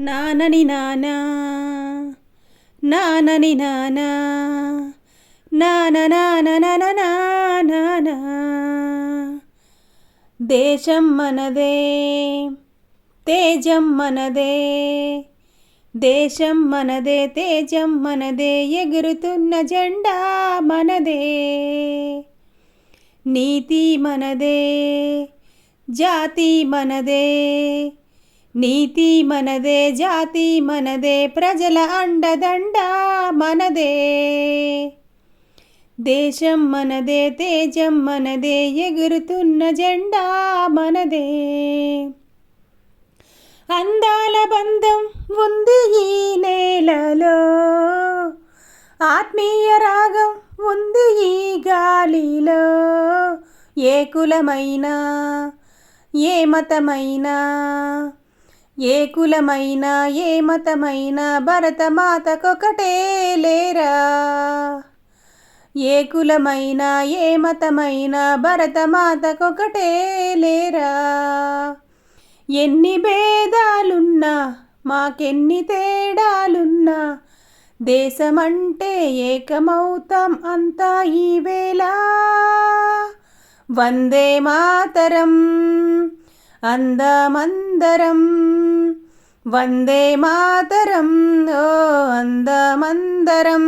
నానని నానా నానని నానా నాన నాన నన నానా. దేశం మనదే తేజం మనదే, దేశం మనదే తేజం మనదే, ఎగురుతున్న జెండా మనదే. నీతి మనదే జాతి మనదే, నీతి మనదే జాతి మనదే, ప్రజల అండదండ మనదే. దేశం మనదే తేజం మనదే, ఎగురుతున్న జెండా మనదే. అందాల బంధం ఉంది ఈ నేలలో, ఆత్మీయ రాగం ఉంది ఈ గాలిలో. ఏ కులమైనా ఏ మతమైనా, ఏ కులమైనా ఏ మతమైనా, భరతమాతకొకటే లేరా. ఏ కులమైనా ఏ మతమైనా, భరతమాతకొకటే లేరా. ఎన్ని భేదాలున్నా మాకెన్ని తేడాలున్నా, దేశమంటే ఏకమౌతాం అంతా ఈవేళ. వందే మాతరం అందమందరం, వందే మాతరం ఓ అందమందరం.